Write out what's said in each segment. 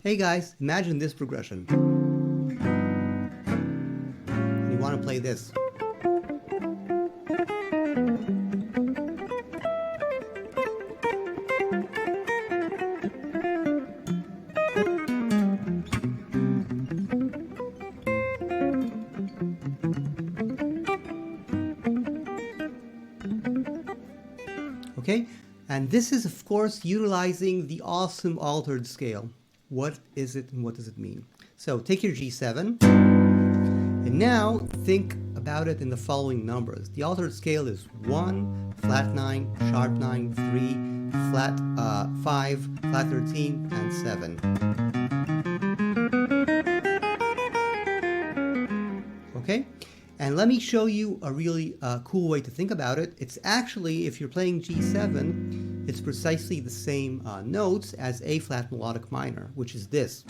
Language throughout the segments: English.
Hey guys, imagine this progression. You want to play this. Okay, and this is of course utilizing the awesome altered scale. What is it and what does it mean? So take your G7 and now think about it in the following numbers. The altered scale is 1, flat 9, sharp 9, 3, flat 5, flat 13, and 7. Okay? And let me show you a really cool way to think about it. It's actually, if you're playing G7, it's precisely the same notes as A flat melodic minor, which is this.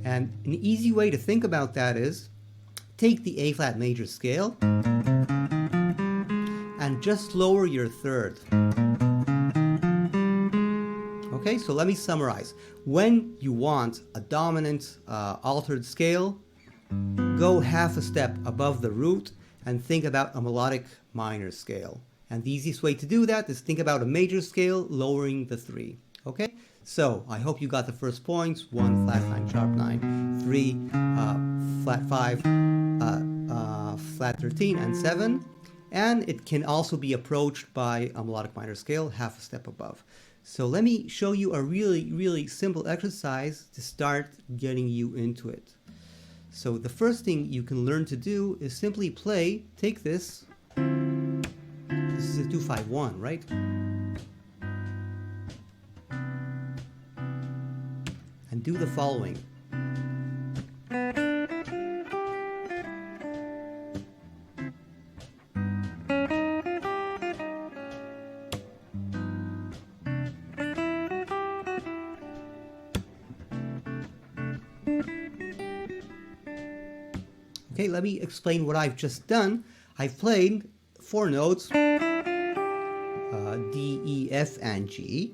And an easy way to think about that is, take the A flat major scale and just lower your third. Okay, so let me summarize. When you want a dominant altered scale, go half a step above the root and think about a melodic minor scale. And the easiest way to do that is think about a major scale lowering the 3. Okay, so I hope you got the first points. 1, flat 9, sharp 9, 3, flat 5, flat 13, and 7. And it can also be approached by a melodic minor scale half a step above. So let me show you a really simple exercise to start getting you into it. So the first thing you can learn to do is simply play, take this is a 2-5-1, right? And do the following. Okay, let me explain what I've just done. I've played 4 notes, D, E, F, and G.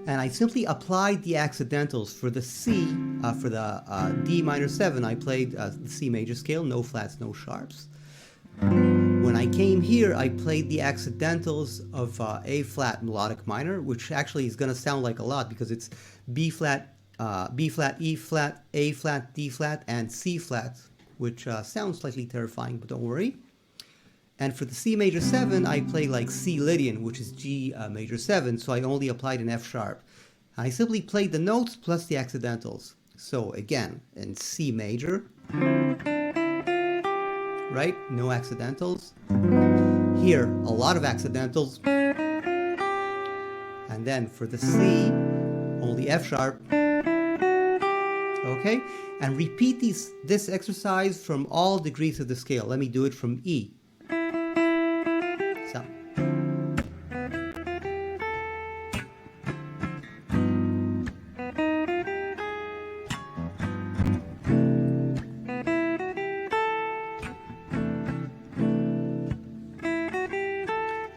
And I simply applied the accidentals for the C, for the D minor 7, I played the C major scale, no flats, no sharps. When I came here, I played the accidentals of A flat melodic minor, which actually is going to sound like a lot because it's B flat, E flat, A flat, D flat, and C flat, which sounds slightly terrifying, but don't worry. And for the C major 7, I play like C Lydian, which is G major 7, so I only applied an F sharp. I simply played the notes plus the accidentals. So again, in C major, right? No accidentals. Here, a lot of accidentals. And then for the C, only F sharp. Okay? And repeat this exercise from all degrees of the scale. Let me do it from E. So.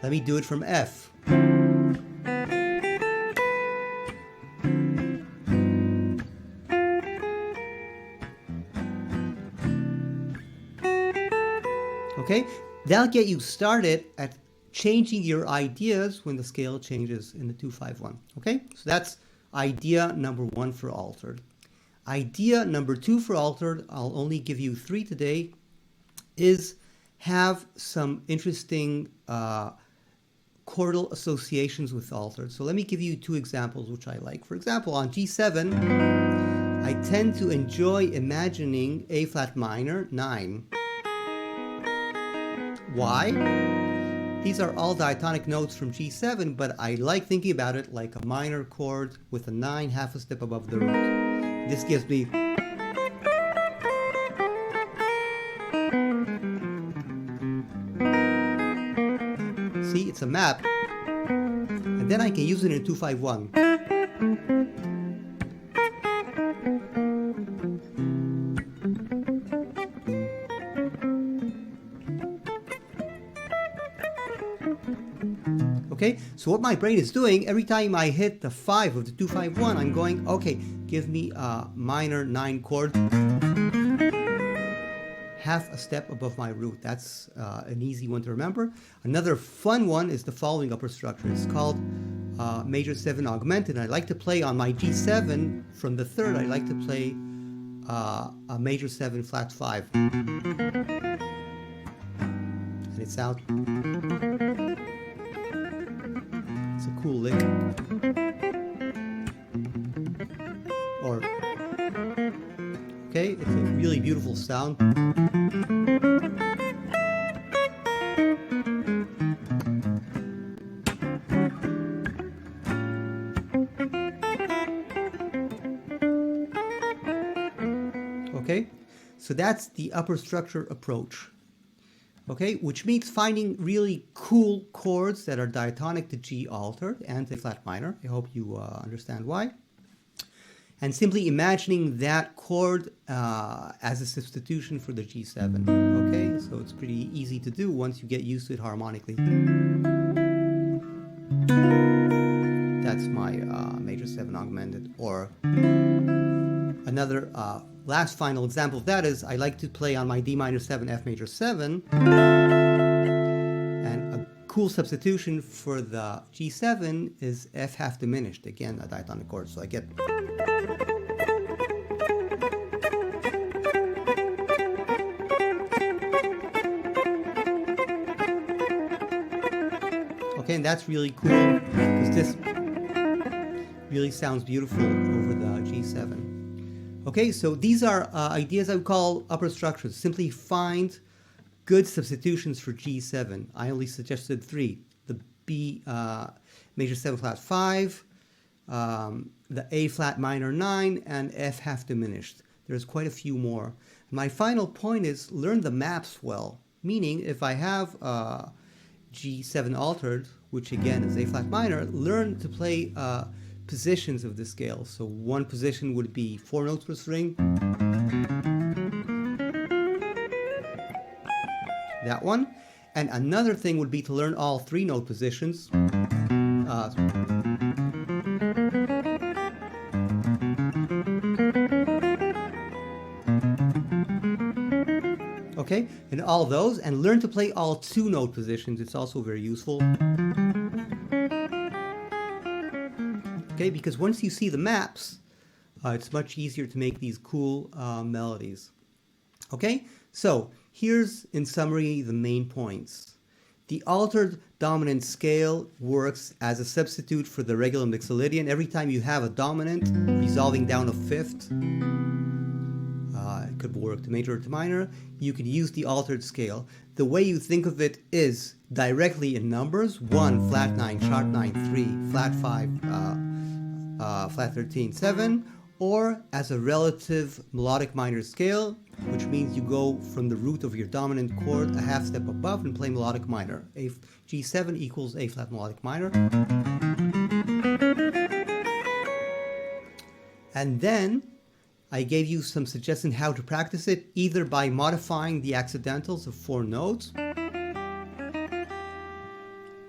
Let me do it from F. Okay, that'll get you started at changing your ideas when the scale changes in the 2-5-1. Okay, so that's idea number 1 for altered. Idea number 2 for altered, I'll only give you 3 today, is have some interesting chordal associations with altered. So let me give you 2 examples which I like. For example, on G7, I tend to enjoy imagining A flat minor 9. Why? These are all diatonic notes from G7, but I like thinking about it like a minor chord with a 9 half a step above the root. This gives me see, it's a map. And then I can use it in 2-5-1. Okay, so what my brain is doing, every time I hit the 5 of the 2-5-1, I'm going, okay, give me a minor 9 chord, half a step above my root. That's an easy one to remember. Another fun one is the following upper structure. It's called major 7 augmented. I like to play on my G7 from the 3rd. I like to play a major 7 flat 5. And it sounds... It's a cool lick. Or, okay, it's a really beautiful sound. Okay, so that's the upper structure approach. Okay, which means finding really cool chords that are diatonic to G altered and to flat minor. I hope you understand why. And simply imagining that chord as a substitution for the G7. Okay, so it's pretty easy to do once you get used to it harmonically. That's my major 7 augmented. Or another last final example of that is I like to play on my D minor 7, F major 7. And a cool substitution for the G7 is F half diminished. Again, a diatonic chord. So I get... Okay, and that's really cool because this really sounds beautiful over the G7. Okay, so these are ideas I would call upper structures. Simply find good substitutions for G7. I only suggested 3. The B major 7 flat 5, the A flat minor 9, and F half diminished. There's quite a few more. My final point is learn the maps well. Meaning, if I have G7 altered, which again is A flat minor, learn to play positions of the scale. So one position would be 4 notes per string. That one. And another thing would be to learn all 3 note positions. Okay, and all those, and learn to play all 2 note positions. It's also very useful. Okay, because once you see the maps, it's much easier to make these cool melodies. Okay, so here's in summary the main points. The altered dominant scale works as a substitute for the regular mixolydian. Every time you have a dominant resolving down a 5th, it could work to major or to minor, you could use the altered scale. The way you think of it is directly in numbers: 1, flat 9, sharp 9, 3, flat 5, flat 13, 7, or as a relative melodic minor scale, which means you go from the root of your dominant chord a half step above and play melodic minor. G7 equals A flat melodic minor. And then I gave you some suggestions how to practice it, either by modifying the accidentals of 4 notes,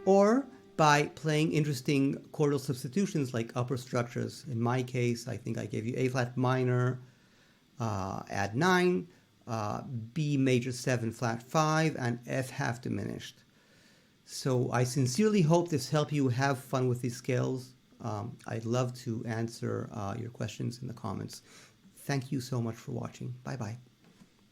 or by playing interesting chordal substitutions like upper structures. In my case, I think I gave you A flat minor, add 9, B major 7 flat 5, and F half diminished. So I sincerely hope this helped you have fun with these scales. I'd love to answer your questions in the comments. Thank you so much for watching. Bye-bye.